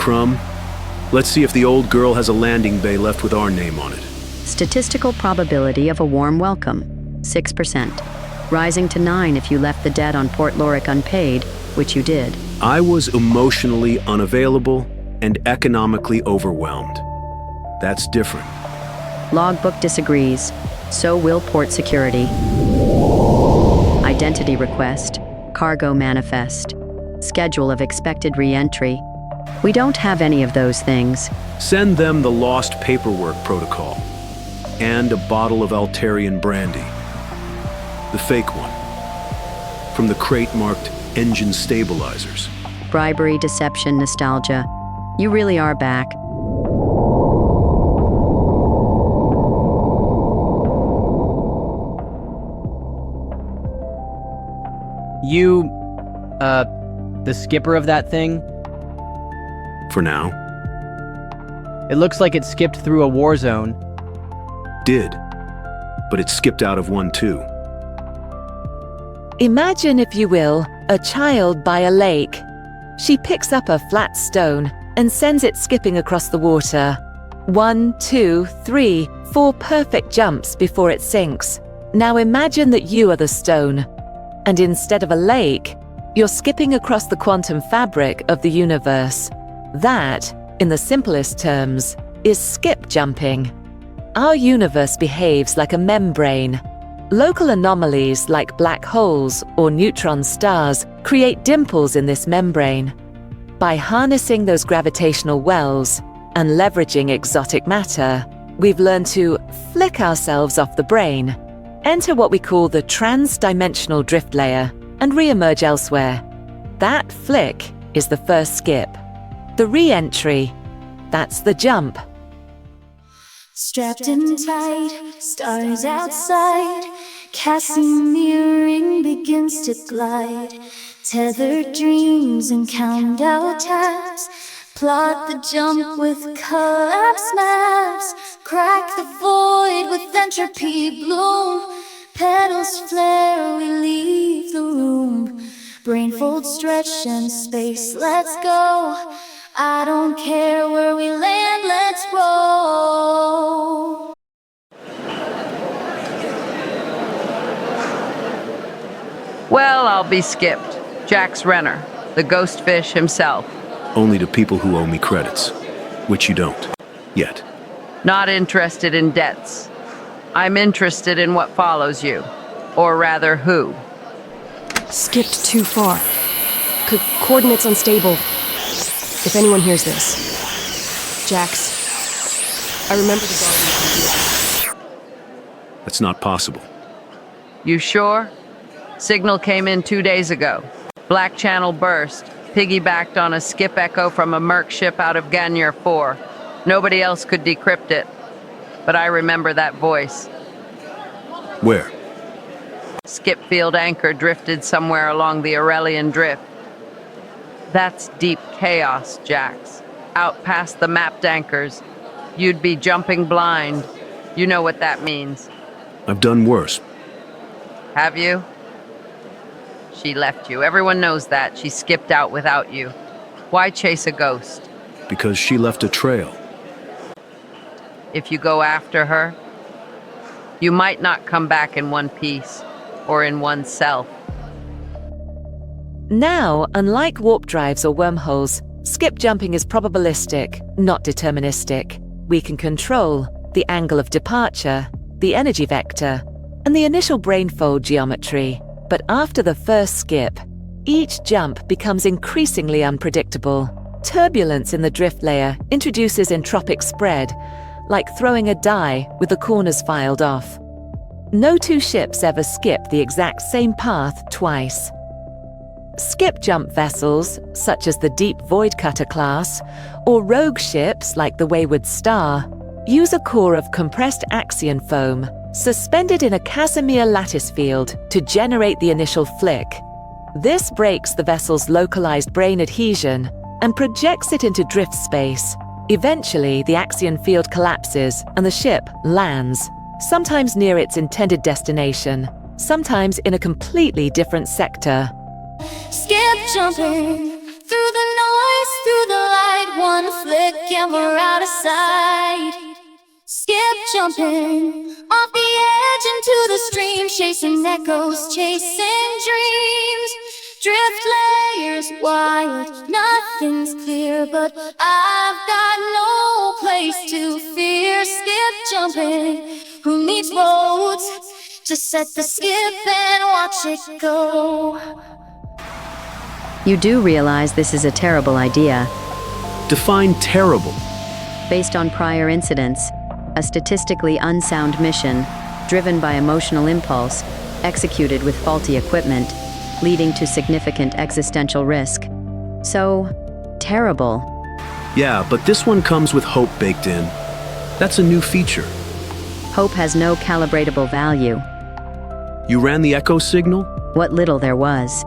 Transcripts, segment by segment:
crumb. Let's see if the old girl has a landing bay left with our name on it. Statistical probability of a warm welcome, 6%. Rising to 9 if you left the debt on Port Lorick unpaid, which you did. I was emotionally unavailable and economically overwhelmed. That's different. Logbook disagrees. So will port security. Identity request, cargo manifest, schedule of expected re-entry. We don't have any of those things. Send them the lost paperwork protocol and a bottle of Altarian brandy. The fake one. From the crate marked engine stabilizers. Bribery, deception, nostalgia. You really are back. You, the skipper of that thing? For now. It looks like it skipped through a war zone. Did. But it skipped out of one too. Imagine, if you will, a child by a lake. She picks up a flat stone and sends it skipping across the water. 1, 2, 3, 4 perfect jumps before it sinks. Now imagine that you are the stone. And instead of a lake, you're skipping across the quantum fabric of the universe. That, in the simplest terms, is skip jumping. Our universe behaves like a membrane. Local anomalies like black holes or neutron stars create dimples in this membrane. By harnessing those gravitational wells and leveraging exotic matter, we've learned to flick ourselves off the brain, enter what we call the trans-dimensional drift layer, and re-emerge elsewhere. That flick is the first skip. The re-entry, that's the jump. Strapped in tight, stars outside, Cassie mirroring begins to glide. Tethered dreams and count out tabs, plot the jump with collapse maps. Crack the void with entropy bloom. Petals flare, we leave the room. Brain fold stretch and space, let's go. I don't care where we land, let's roll. Well, I'll be skipped. Jax Renner, the ghost fish himself. Only to people who owe me credits, which you don't. Yet. Not interested in debts. I'm interested in what follows you. Or rather, who. Skipped too far. Coordinates unstable. If anyone hears this. Jax, I remember the Garden of Rhuven. That's not possible. You sure? Signal came in 2 days ago. Black channel burst, piggybacked on a skip echo from a Merc ship out of Ganyer 4. Nobody else could decrypt it. But I remember that voice. Where? Skip field anchor drifted somewhere along the Aurelian Drift. That's deep chaos, Jax. Out past the mapped anchors. You'd be jumping blind. You know what that means. I've done worse. Have you? She left you. Everyone knows that. She skipped out without you. Why chase a ghost? Because she left a trail. If you go after her, you might not come back in one piece or in one self. Now, unlike warp drives or wormholes, skip jumping is probabilistic, not deterministic. We can control the angle of departure, the energy vector, and the initial brainfold geometry. But after the first skip, each jump becomes increasingly unpredictable. Turbulence in the drift layer introduces entropic spread, like throwing a die with the corners filed off. No two ships ever skip the exact same path twice. Skip jump vessels, such as the Deep Void Cutter class, or rogue ships like the Wayward Star, use a core of compressed axion foam suspended in a Casimir lattice field to generate the initial flick. This breaks the vessel's localized brain adhesion and projects it into drift space. Eventually, the axion field collapses and the ship lands, sometimes near its intended destination, sometimes in a completely different sector. Skip jumping through the noise, through the light, light, one flick, and we're out of sight. Skip jumping off the edge into the stream, chasing echoes, chasing dreams. Drift layers wild, nothing's clear, but I've got no place to fear. Skip jumping, who needs roads to set the skip and watch it go? You do realize this is a terrible idea. Define terrible. Based on prior incidents, a statistically unsound mission, driven by emotional impulse, executed with faulty equipment, leading to significant existential risk. So, terrible. Yeah, but this one comes with hope baked in. That's a new feature. Hope has no calibratable value. You ran the echo signal? What little there was.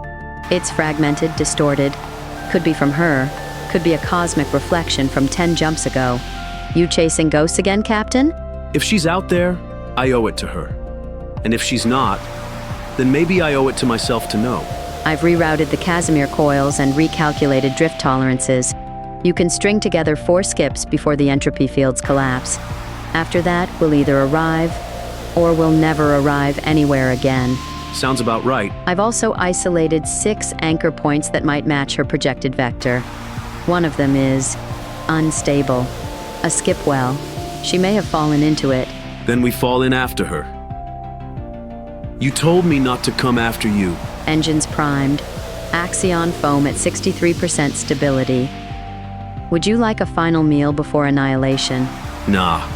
It's fragmented, distorted. Could be from her. Could be a cosmic reflection from 10 jumps ago. You chasing ghosts again, Captain? If she's out there, I owe it to her. And if she's not, then maybe I owe it to myself to know. I've rerouted the Casimir coils and recalculated drift tolerances. You can string together 4 skips before the entropy fields collapse. After that, we'll either arrive, or we'll never arrive anywhere again. Sounds about right. I've also isolated 6 anchor points that might match her projected vector. One of them is unstable. A skip well. She may have fallen into it. Then we fall in after her. You told me not to come after you. Engines primed. Axion foam at 63% stability. Would you like a final meal before annihilation? Nah.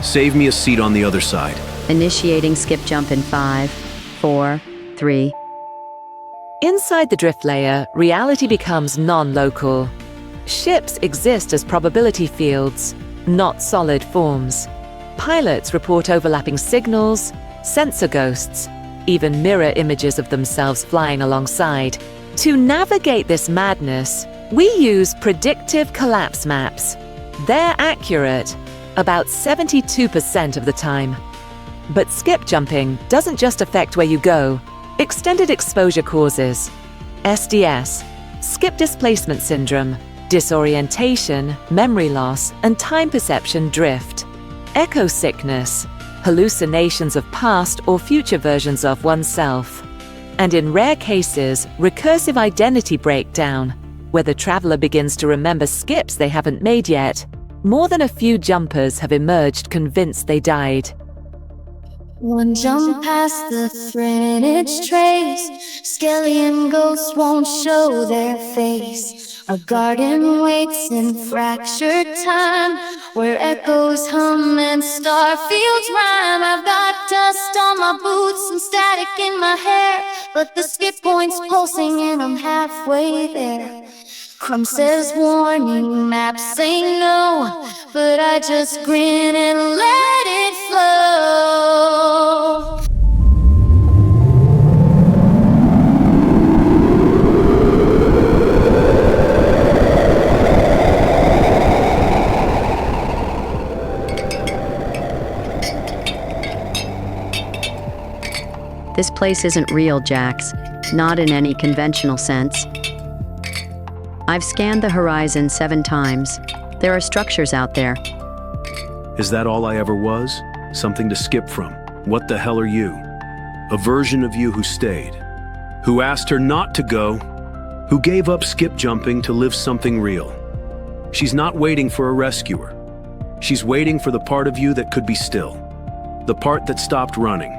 Save me a seat on the other side. Initiating skip jump in 5, 4, 3. Inside the drift layer, reality becomes non-local. Ships exist as probability fields, not solid forms. Pilots report overlapping signals, sensor ghosts, even mirror images of themselves flying alongside. To navigate this madness, we use predictive collapse maps. They're accurate, about 72% of the time. But skip jumping doesn't just affect where you go. Extended exposure causes SDS, skip displacement syndrome, disorientation, memory loss, and time perception drift. Echo sickness, hallucinations of past or future versions of oneself. And in rare cases, recursive identity breakdown, where the traveler begins to remember skips they haven't made yet. More than a few jumpers have emerged convinced they died. One jump past the threadage trace, skeleton ghosts won't show their face. A garden waits in fractured time, where echoes hum and starfields rhyme. I've got dust on my boots and static in my hair, but the skip point's pulsing and I'm halfway there. Crumb says warning, maps say no, but I just grin and let it flow. This place isn't real, Jax. Not in any conventional sense. I've scanned the horizon 7 times. There are structures out there. Is that all I ever was? Something to skip from? What the hell are you? A version of you who stayed. Who asked her not to go. Who gave up skip jumping to live something real. She's not waiting for a rescuer. She's waiting for the part of you that could be still. The part that stopped running.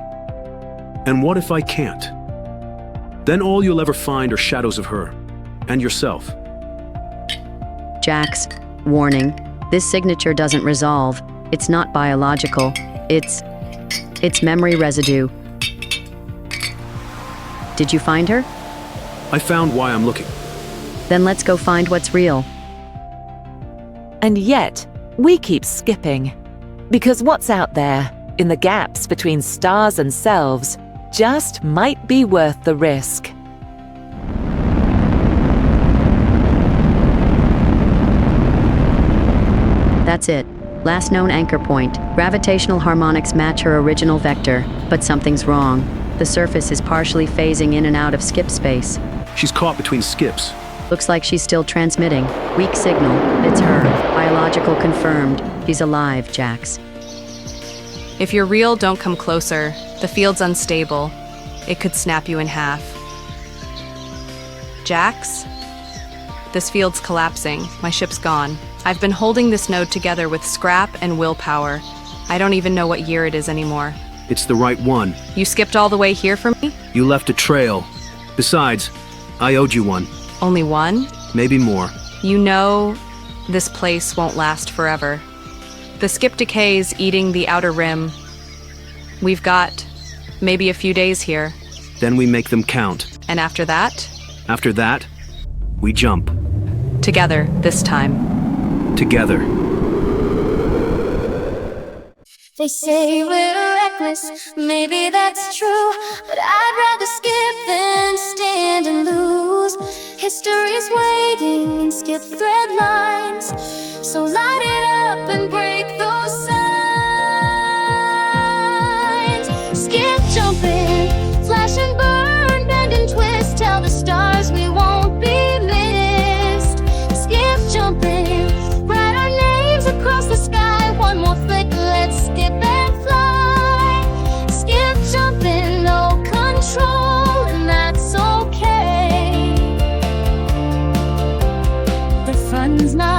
And what if I can't? Then all you'll ever find are shadows of her. And yourself. Jax, warning. This signature doesn't resolve. It's not biological. It's memory residue. Did you find her? I found why I'm looking. Then let's go find what's real. And yet, we keep skipping. Because what's out there, in the gaps between stars and selves, just might be worth the risk. That's it. Last known anchor point. Gravitational harmonics match her original vector, but something's wrong. The surface is partially phasing in and out of skip space. She's caught between skips. Looks like she's still transmitting. Weak signal. It's her. Biological confirmed. She's alive, Jax. If you're real, don't come closer. The field's unstable. It could snap you in half. Jax? This field's collapsing. My ship's gone. I've been holding this node together with scrap and willpower. I don't even know what year it is anymore. It's the right one. You skipped all the way here for me? You left a trail. Besides, I owed you one. Only one? Maybe more. You know, this place won't last forever. The skip decay's eating the outer rim. We've got maybe a few days here. Then we make them count. And after that? After that, we jump. Together, this time. Together. They say we're reckless, maybe that's true, but I'd rather skip than stand and lose. History's waiting in skip thread lines, so light it up and break those signs. Skip jumping, flash and burn, bend and twist, tell the stars we won't be missed. Skip jumping, write our names across the sky, one more flick, let's skip and fly. Skip jumping, no control, and that's okay. The fun's not